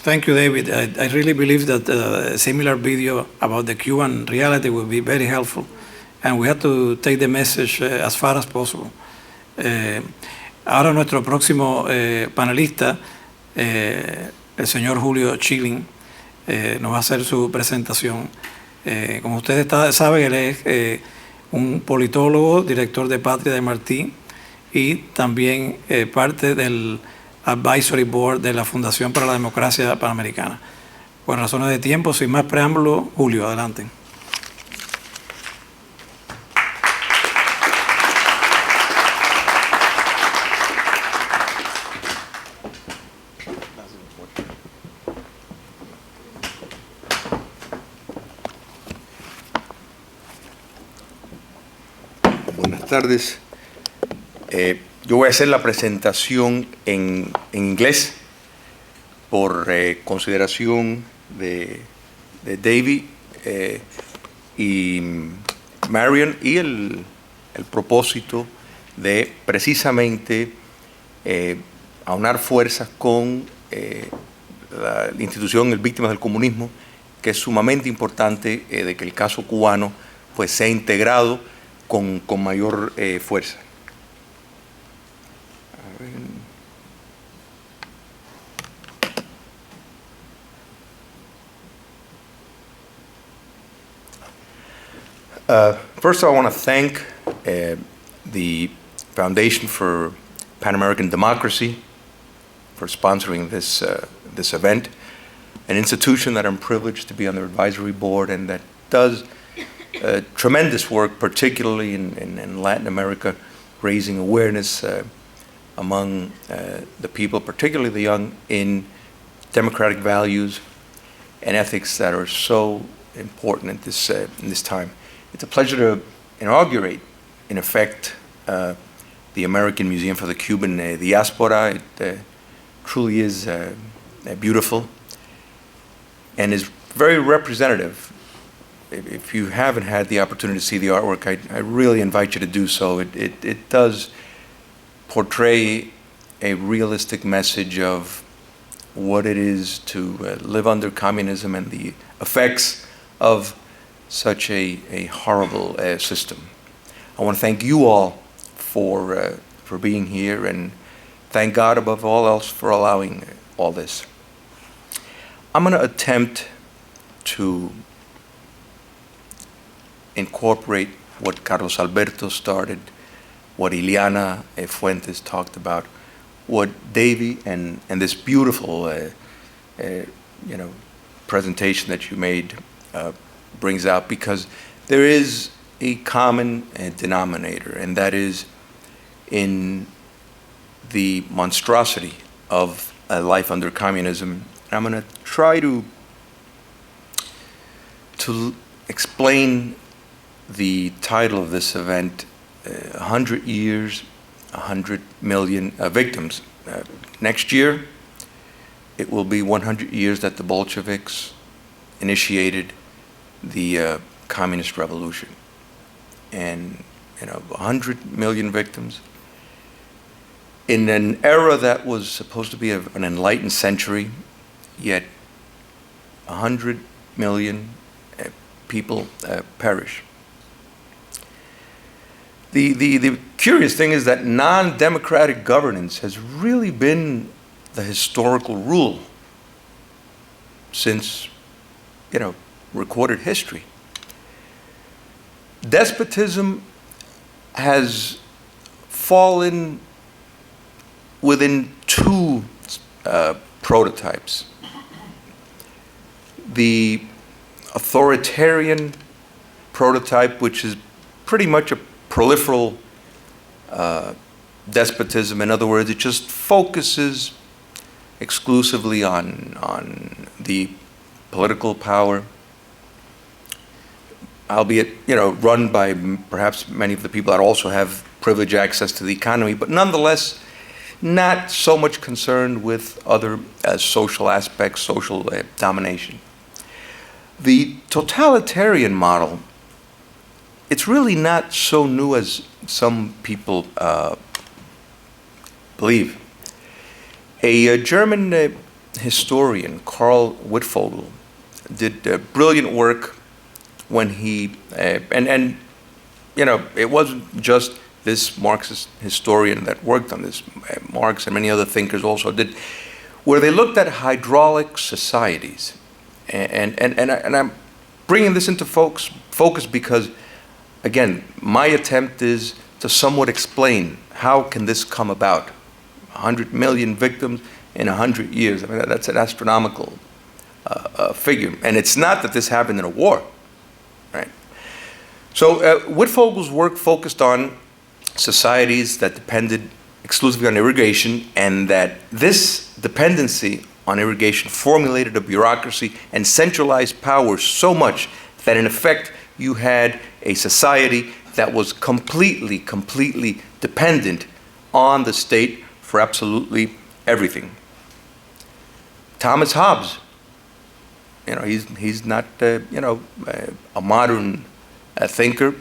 Thank you, David. I really believe that a similar video about the Cuban reality will be very helpful, and we have to take the message as far as possible. Ahora nuestro próximo panelista, el señor Julio Shiling, nos va a hacer su presentación. Como ustedes saben, él es un politólogo, director de Patria de Martí y también parte del Advisory Board de la Fundación para la Democracia Panamericana. Por razones de tiempo, sin más preámbulo, Julio, adelante. Buenas tardes. Yo voy a hacer la presentación en inglés por consideración de David y Marion y el propósito de precisamente aunar fuerzas con la institución Víctimas del Comunismo, que es sumamente importante de que el caso cubano pues sea integrado con mayor fuerza. First, I want to thank the Foundation for Pan-American Democracy for sponsoring this event, an institution that I'm privileged to be on their advisory board and that does tremendous work, particularly in Latin America, raising awareness among the people, particularly the young, in democratic values and ethics that are so important in this time. It's a pleasure to inaugurate, in effect, the American Museum for the Cuban Diaspora. It truly is beautiful and is very representative. If you haven't had the opportunity to see the artwork, I really invite you to do so. It does portray a realistic message of what it is to live under communism and the effects of such a horrible system. I want to thank you all for being here, and thank God above all else for allowing all this. I'm going to attempt to incorporate what Carlos Alberto started, what Ileana Fuente talked about, what Davy and this beautiful presentation that you made brings out, because there is a common denominator, and that is in the monstrosity of a life under communism. I'm going to try to explain the title of this event, 100 years, 100 million victims. Next year, it will be 100 years that the Bolsheviks initiated the communist revolution. And 100 million victims in an era that was supposed to be an enlightened century, yet 100 million people perish. The curious thing is that non-democratic governance has really been the historical rule since, recorded history. Despotism has fallen within two prototypes. The authoritarian prototype, which is pretty much a proliferal despotism. In other words, it just focuses exclusively on the political power, albeit run by perhaps many of the people that also have privileged access to the economy, but nonetheless not so much concerned with other social aspects, social domination. The totalitarian model, it's really not so new as some people believe. A German historian, Carl Wittfogel, did brilliant work when he, and you know, it wasn't just this Marxist historian that worked on this. Marx and many other thinkers also did, where they looked at hydraulic societies. And I'm bringing this into focus because, again, my attempt is to somewhat explain how can this come about. 100 million victims in 100 years. I mean, that's an astronomical figure. And it's not that this happened in a war, right? So Wittfogel's work focused on societies that depended exclusively on irrigation, and that this dependency on irrigation formulated a bureaucracy and centralized power so much that in effect you had a society that was completely dependent on the state for absolutely everything. Thomas Hobbes, you know, he's not a modern thinker.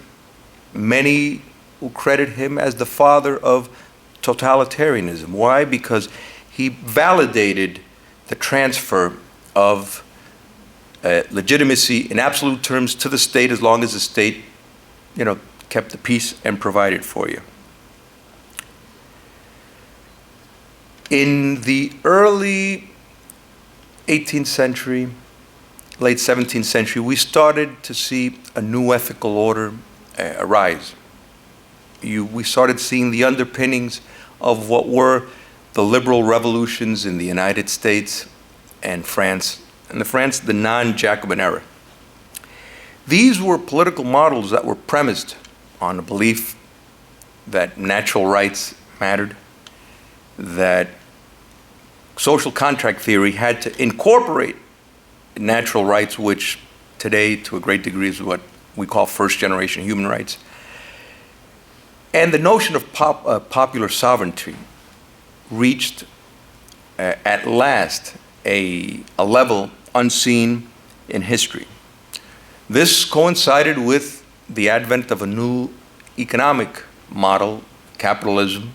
Many will credit him as the father of totalitarianism. Why? Because he validated the transfer of legitimacy in absolute terms to the state as long as the state, you know, kept the peace and provided for you. In the early 18th century, late 17th century, we started to see a new ethical order arise. We started seeing the underpinnings of what were the liberal revolutions in the United States and France, and the non-Jacobin era. These were political models that were premised on a belief that natural rights mattered, that social contract theory had to incorporate natural rights, which today, to a great degree, is what we call first-generation human rights. And the notion of popular sovereignty reached, at last, a level unseen in history. This coincided with the advent of a new economic model, capitalism,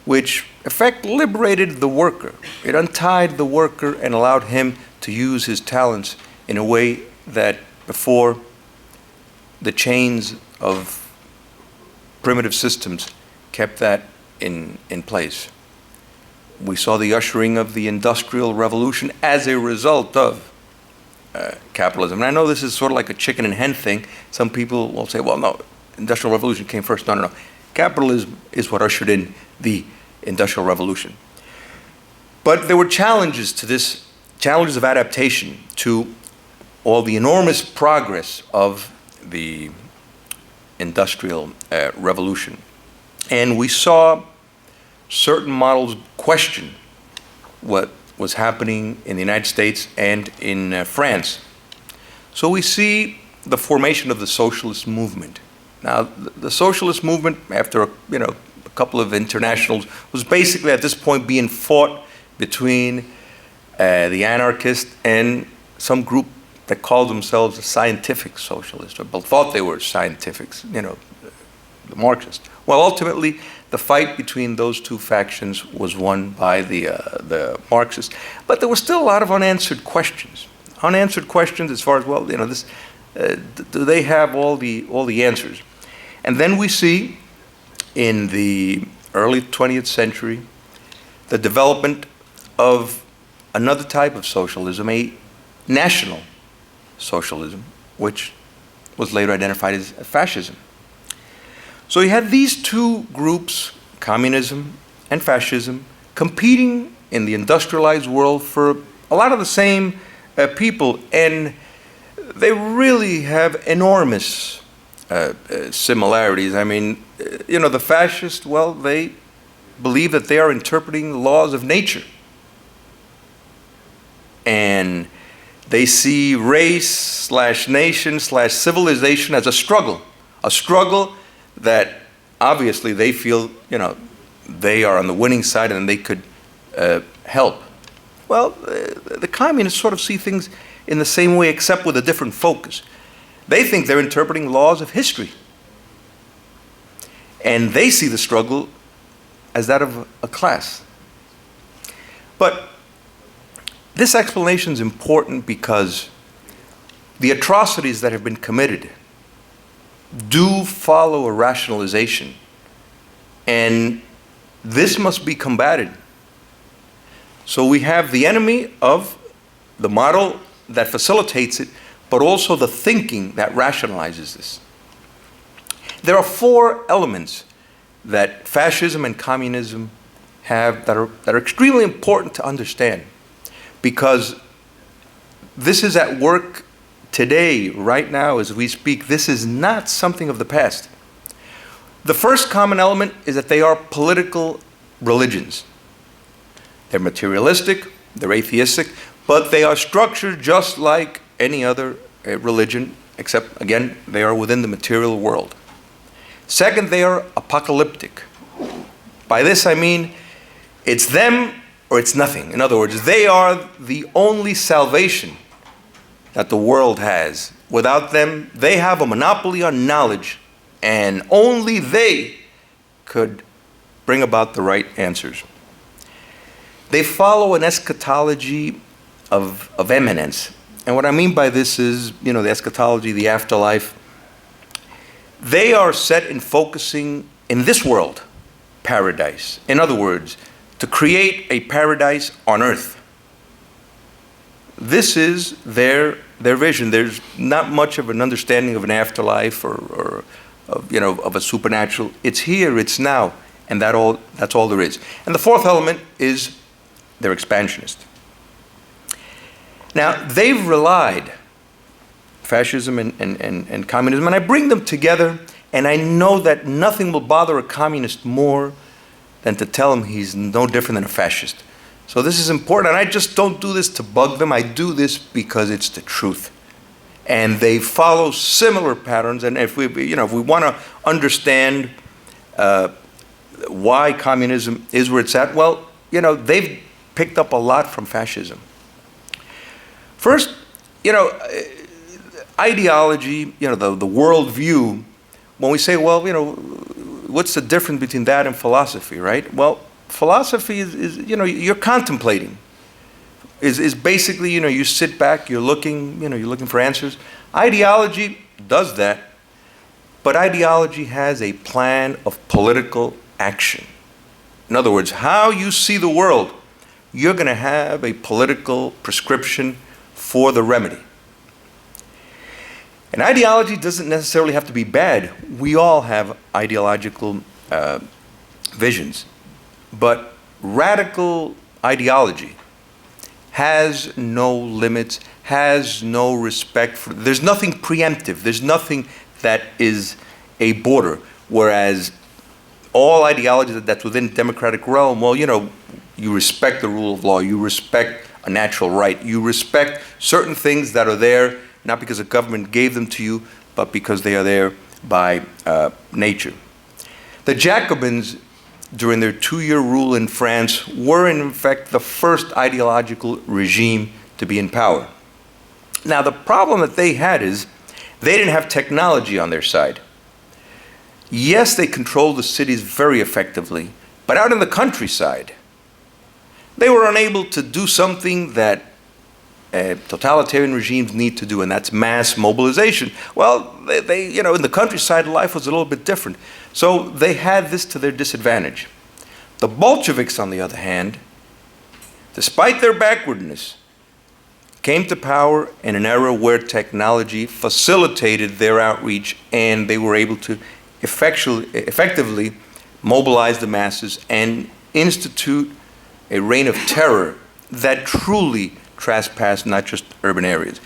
which in effect liberated the worker. It untied the worker and allowed him to use his talents in a way that before the chains of primitive systems kept that in place. We saw the ushering of the Industrial Revolution as a result of capitalism. And I know this is sort of like a chicken and hen thing. Some people will say, well, no, Industrial Revolution came first. No. Capitalism is what ushered in the Industrial Revolution. But there were challenges to this, challenges of adaptation to all the enormous progress of the Industrial Revolution. And we saw certain models question what was happening in the United States and in France. So we see the formation of the socialist movement. Now, the socialist movement, after a couple of internationals, was basically at this point being fought between the anarchists and some group that called themselves a scientific socialist, or thought they were scientifics, the Marxists. Well, ultimately, the fight between those two factions was won by the Marxists, but there were still a lot of unanswered questions. Unanswered questions as far as, well, do they have all the answers? And then we see in the early 20th century the development of another type of socialism, a national socialism, which was later identified as fascism. So you had these two groups, communism and fascism, competing in the industrialized world for a lot of the same people, and they really have enormous similarities. I mean, the fascists, well, they believe that they are interpreting the laws of nature. And they see race/nation/civilization as a struggle that obviously they feel, they are on the winning side and they could help. Well, the communists sort of see things in the same way, except with a different focus. They think they're interpreting laws of history. And they see the struggle as that of a class. But This explanation is important because the atrocities that have been committed do follow a rationalization, and this must be combated. So we have the enemy of the model that facilitates it, but also the thinking that rationalizes this. There are four elements that fascism and communism have that are extremely important to understand, because this is at work today, right now, as we speak. This is not something of the past. The first common element is that they are political religions. They're materialistic, they're atheistic, but they are structured just like any other religion, except, again, they are within the material world. Second, they are apocalyptic. By this I mean, it's them or it's nothing. In other words, they are the only salvation that the world has. Without them, they have a monopoly on knowledge, and only they could bring about the right answers. They follow an eschatology of eminence. And what I mean by this is, the eschatology, the afterlife. They are set in focusing in this world, paradise. In other words, to create a paradise on earth. This is their vision. There's not much of an understanding of an afterlife or of a supernatural. It's here, it's now, and that's all there is. And the fourth element is they're expansionist. Now, they've relied, fascism and communism, and I bring them together, and I know that nothing will bother a communist more than to tell him he's no different than a fascist. So this is important, and I just don't do this to bug them. I do this because it's the truth. And they follow similar patterns, and if we want to understand why communism is where it's at, well, they've picked up a lot from fascism. First, ideology, the worldview, when we say, well, what's the difference between that and philosophy, right? Well, philosophy is you're contemplating. Is basically, you sit back, you're looking for answers. Ideology does that, but ideology has a plan of political action. In other words, how you see the world, you're going to have a political prescription for the remedy. And ideology doesn't necessarily have to be bad. We all have ideological visions. But radical ideology has no limits, has no respect for, there's nothing preemptive, there's nothing that is a border. Whereas all ideology that's within the democratic realm, well, you respect the rule of law, you respect a natural right, you respect certain things that are there, not because the government gave them to you, but because they are there by nature. The Jacobins, during their 2-year rule in France, were in fact the first ideological regime to be in power. Now, the problem that they had is they didn't have technology on their side. Yes, they controlled the cities very effectively, but out in the countryside, they were unable to do something that totalitarian regimes need to do, and that's mass mobilization. Well, they in the countryside, life was a little bit different. So they had this to their disadvantage. The Bolsheviks, on the other hand, despite their backwardness, came to power in an era where technology facilitated their outreach, and they were able to effectively mobilize the masses and institute a reign of terror that truly trespassed not just urban areas.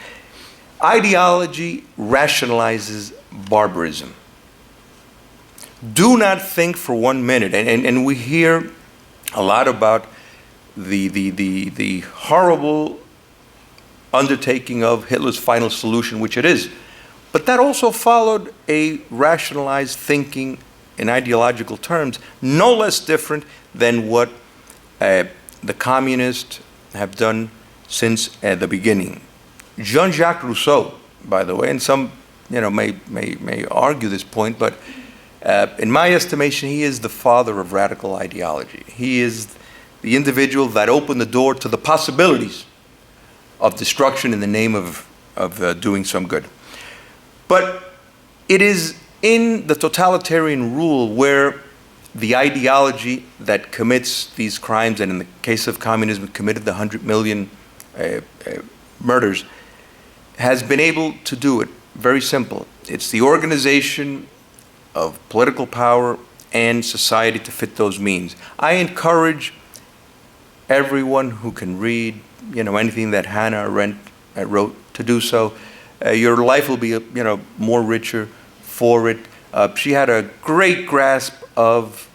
Ideology rationalizes barbarism. Do not think for 1 minute, and we hear a lot about the horrible undertaking of Hitler's final solution, which it is. But that also followed a rationalized thinking in ideological terms, no less different than what the communists have done since the beginning. Jean-Jacques Rousseau, by the way, and some may argue this point, but in my estimation, he is the father of radical ideology. He is the individual that opened the door to the possibilities of destruction in the name of doing some good. But it is in the totalitarian rule where the ideology that commits these crimes, and in the case of communism committed the 100 million murders, has been able to do it. Very simple. It's the organization of political power and society to fit those means. I encourage everyone who can read, anything that Hannah Arendt wrote, to do so. Your life will be, more richer for it. She had a great grasp of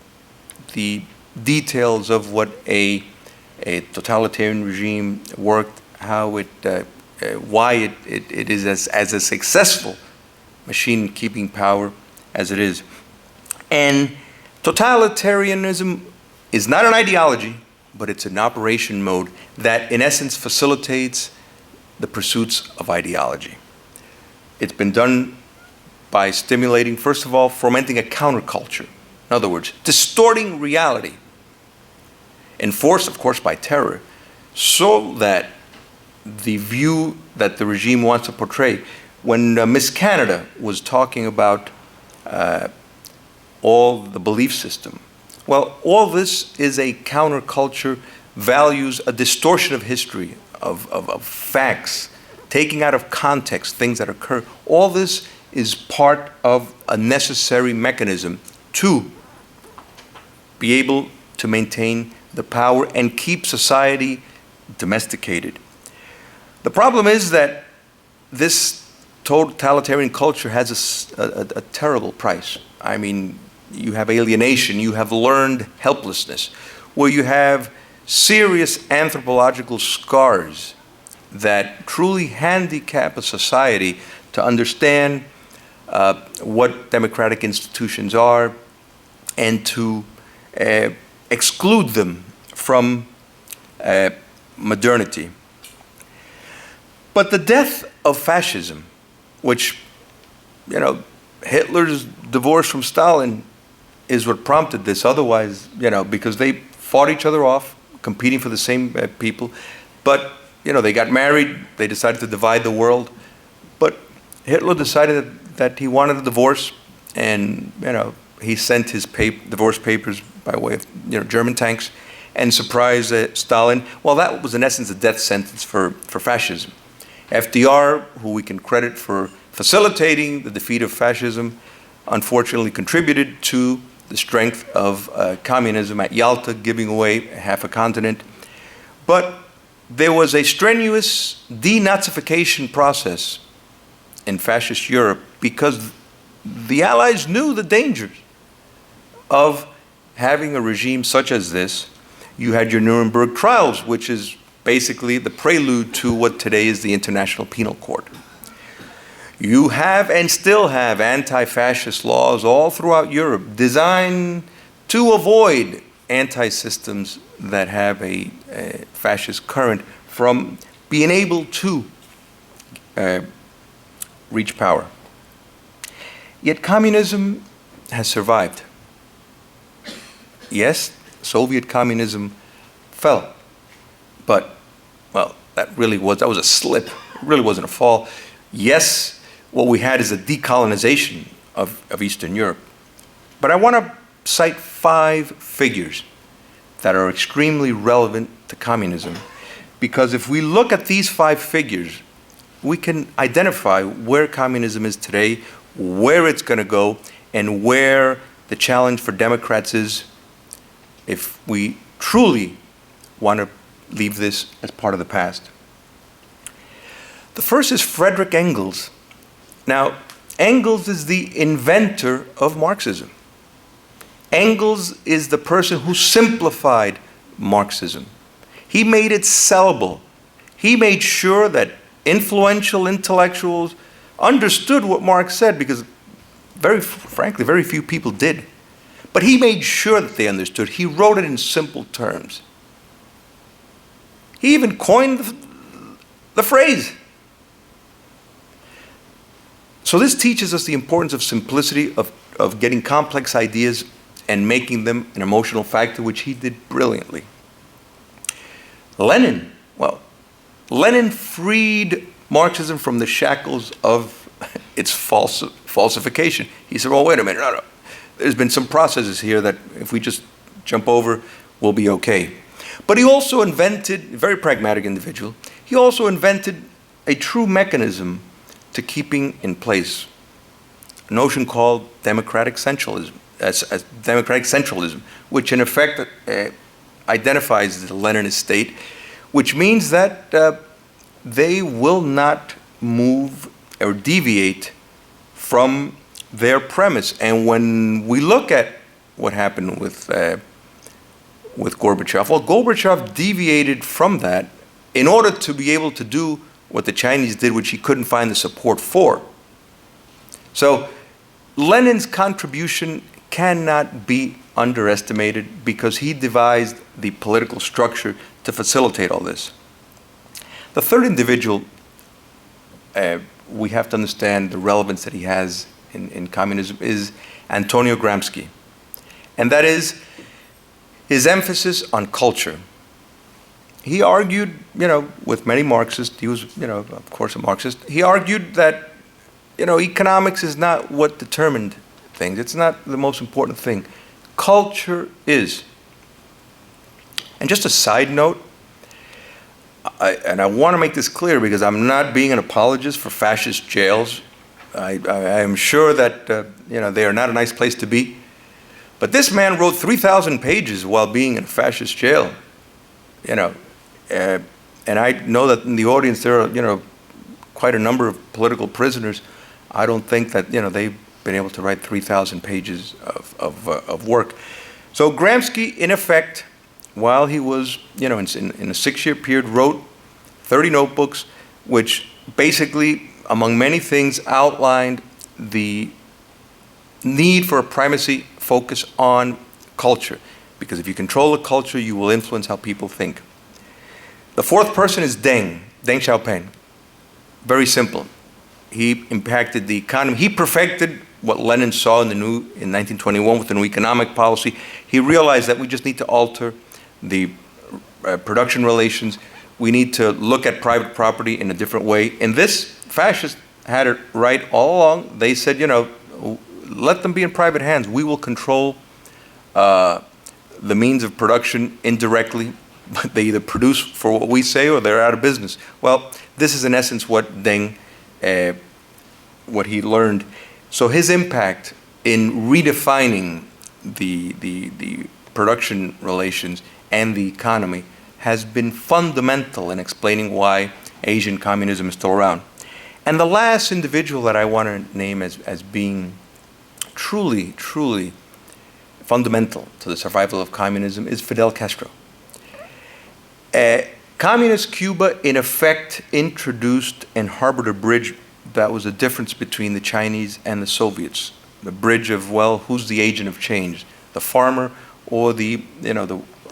the details of what a totalitarian regime worked, how it, why it is as a successful machine keeping power as it is. And totalitarianism is not an ideology, but it's an operation mode that in essence facilitates the pursuits of ideology. It's been done by stimulating, first of all, fomenting a counterculture. In other words, distorting reality, enforced, of course, by terror, so that the view that the regime wants to portray. When Miss Canada was talking about all the belief system, well, all this is a counterculture, values a distortion of history, of facts, taking out of context things that occur. All this is part of a necessary mechanism to be able to maintain the power and keep society domesticated. The problem is that this totalitarian culture has a terrible price. I mean, you have alienation, you have learned helplessness, where you have serious anthropological scars that truly handicap a society to understand what democratic institutions are and to exclude them from modernity. But the death of fascism, which, Hitler's divorce from Stalin is what prompted this. Otherwise, because they fought each other off, competing for the same people. But, they got married, they decided to divide the world. But Hitler decided that he wanted a divorce, and, he sent his divorce papers by way of, German tanks and surprised Stalin. Well, that was in essence a death sentence for fascism. FDR, who we can credit for facilitating the defeat of fascism, unfortunately contributed to the strength of communism at Yalta, giving away half a continent. But there was a strenuous denazification process in fascist Europe because the Allies knew the dangers of having a regime such as this. You had your Nuremberg trials, which is basically the prelude to what today is the International Penal Court. You have and still have anti-fascist laws all throughout Europe designed to avoid anti-systems that have a fascist current from being able to reach power. Yet communism has survived. Yes, Soviet communism fell, but, well, that was a slip. It really wasn't a fall. Yes, what we had is a decolonization of Eastern Europe. But I want to cite 5 figures that are extremely relevant to communism, because if we look at these 5 figures, we can identify where communism is today, where it's going to go, and where the challenge for Democrats is if we truly want to leave this as part of the past. The first is Frederick Engels. Now, Engels is the inventor of Marxism. Engels is the person who simplified Marxism. He made it sellable. He made sure that influential intellectuals understood what Marx said, because very frankly, very few people did. But he made sure that they understood. He wrote it in simple terms. He even coined the phrase. So this teaches us the importance of simplicity, of getting complex ideas and making them an emotional factor, which he did brilliantly. Lenin, well, Lenin freed Marxism from the shackles of its falsification. He said, well, wait a minute, no. There's been some processes here that if we just jump over, we'll be okay. But he also invented, a very pragmatic individual, he also invented a true mechanism to keeping in place a notion called democratic centralism, which in effect identifies the Leninist state, which means that they will not move or deviate from their premise. And when we look at what happened with Gorbachev, well, Gorbachev deviated from that in order to be able to do what the Chinese did, which he couldn't find the support for. So Lenin's contribution cannot be underestimated because he devised the political structure to facilitate all this. The third individual, we have to understand the relevance that he has in communism, is Antonio Gramsci. And that is his emphasis on culture. He argued, with many Marxists, he was, of course, a Marxist, he argued that, economics is not what determined things. It's not the most important thing. Culture is. And just a side note, I want to make this clear because I'm not being an apologist for fascist jails. I am sure that, they are not a nice place to be. But this man wrote 3,000 pages while being in a fascist jail. And I know that in the audience there are, quite a number of political prisoners. I don't think that, they've been able to write 3,000 pages of work. So Gramsci, in effect, while he was, in a 6-year period, wrote 30 notebooks, which basically, among many things, outlined the need for a primacy focus on culture. Because if you control the culture, you will influence how people think. The fourth person is Deng Xiaoping. Very simple. He impacted the economy. He perfected what Lenin saw in 1921 with the new economic policy. He realized that we just need to alter the production relations. We need to look at private property in a different way. And this, fascists had it right all along. They said, let them be in private hands. We will control the means of production indirectly, but they either produce for what we say or they're out of business. Well, this is in essence what Deng, what he learned. So his impact in redefining the production relations and the economy has been fundamental in explaining why Asian communism is still around. And the last individual that I want to name as being truly, truly fundamental to the survival of communism is Fidel Castro. Communist Cuba, in effect, introduced and harbored a bridge that was a difference between the Chinese and the Soviets. The bridge of, well, who's the agent of change? The farmer or the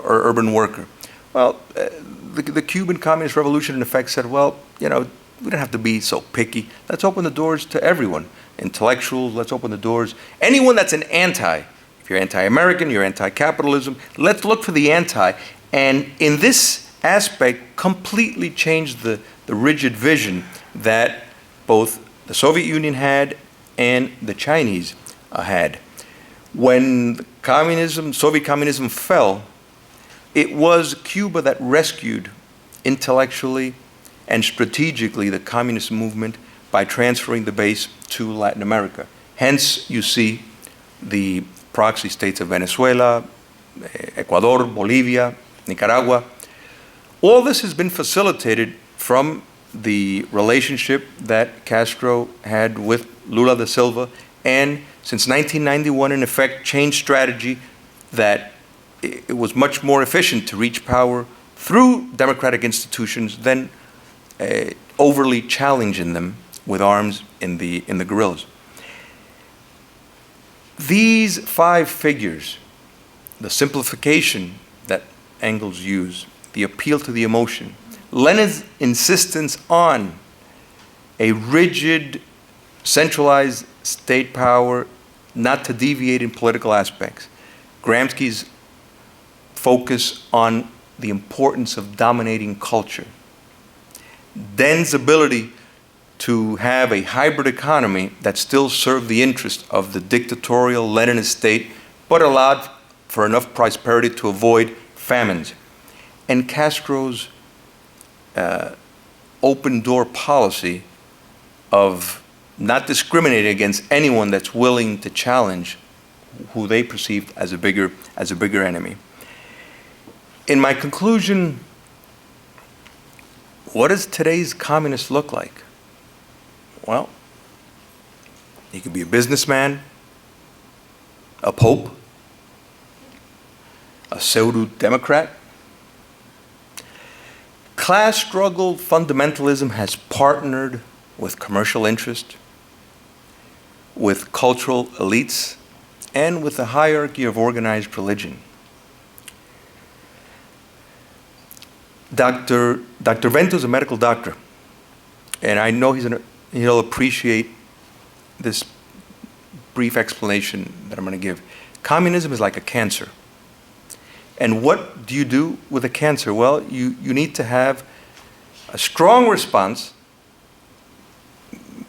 urban worker? Well, the Cuban Communist Revolution, in effect, said, well, we don't have to be so picky. Let's open the doors to everyone. Intellectuals, let's open the doors. Anyone that's an anti, if you're anti-American, you're anti-capitalism, let's look for the anti. And in this aspect, completely changed the rigid vision that both the Soviet Union had and the Chinese had. When Soviet communism fell, it was Cuba that rescued intellectually and strategically the communist movement by transferring the base to Latin America. Hence, you see the proxy states of Venezuela, Ecuador, Bolivia, Nicaragua. All this has been facilitated from the relationship that Castro had with Lula da Silva, and since 1991, in effect, changed strategy that it was much more efficient to reach power through democratic institutions than overly challenging them with arms in the guerrillas. These 5 figures, the simplification that Engels used, the appeal to the emotion, Lenin's insistence on a rigid, centralized state power, not to deviate in political aspects, Gramsci's focus on the importance of dominating culture, then's ability to have a hybrid economy that still served the interest of the dictatorial Leninist state, but allowed for enough prosperity to avoid famines. And Castro's open-door policy of not discriminating against anyone that's willing to challenge who they perceived as a bigger enemy. In my conclusion, what does today's communist look like? Well, he could be a businessman, a pope, a pseudo-democrat. Class struggle fundamentalism has partnered with commercial interest, with cultural elites, and with the hierarchy of organized religion. Dr. Vento is a medical doctor, and I know he'll appreciate this brief explanation that I'm going to give. Communism is like a cancer. And what do you do with a cancer? Well, you need to have a strong response,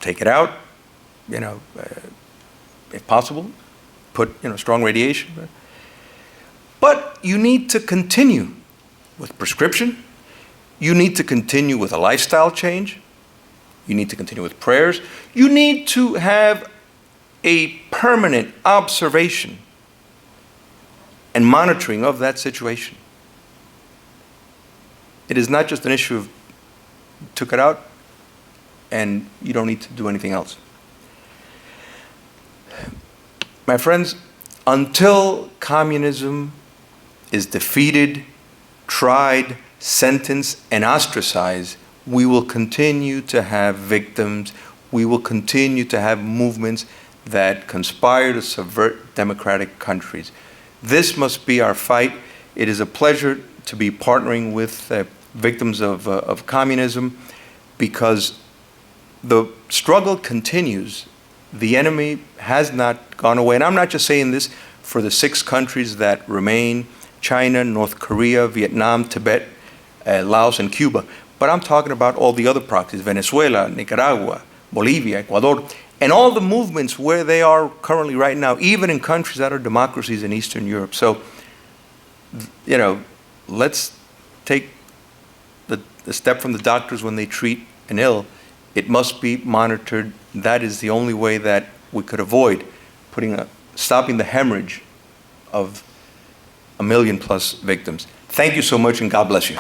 take it out, if possible, put strong radiation. But you need to continue with prescription. You need to continue with a lifestyle change. You need to continue with prayers. You need to have a permanent observation and monitoring of that situation. It is not just an issue of took it out and you don't need to do anything else. My friends, until communism is defeated, tried, sentenced, and ostracized, we will continue to have victims. We will continue to have movements that conspire to subvert democratic countries. This must be our fight. It is a pleasure to be partnering with victims of communism, because the struggle continues. The enemy has not gone away. And I'm not just saying this for the 6 countries that remain, China, North Korea, Vietnam, Tibet, Laos, and Cuba. But I'm talking about all the other proxies, Venezuela, Nicaragua, Bolivia, Ecuador, and all the movements where they are currently right now, even in countries that are democracies in Eastern Europe. So, let's take the step from the doctors when they treat an ill. It must be monitored. That is the only way that we could avoid stopping the hemorrhage of 1 million+ victims. Thank you so much, and God bless you.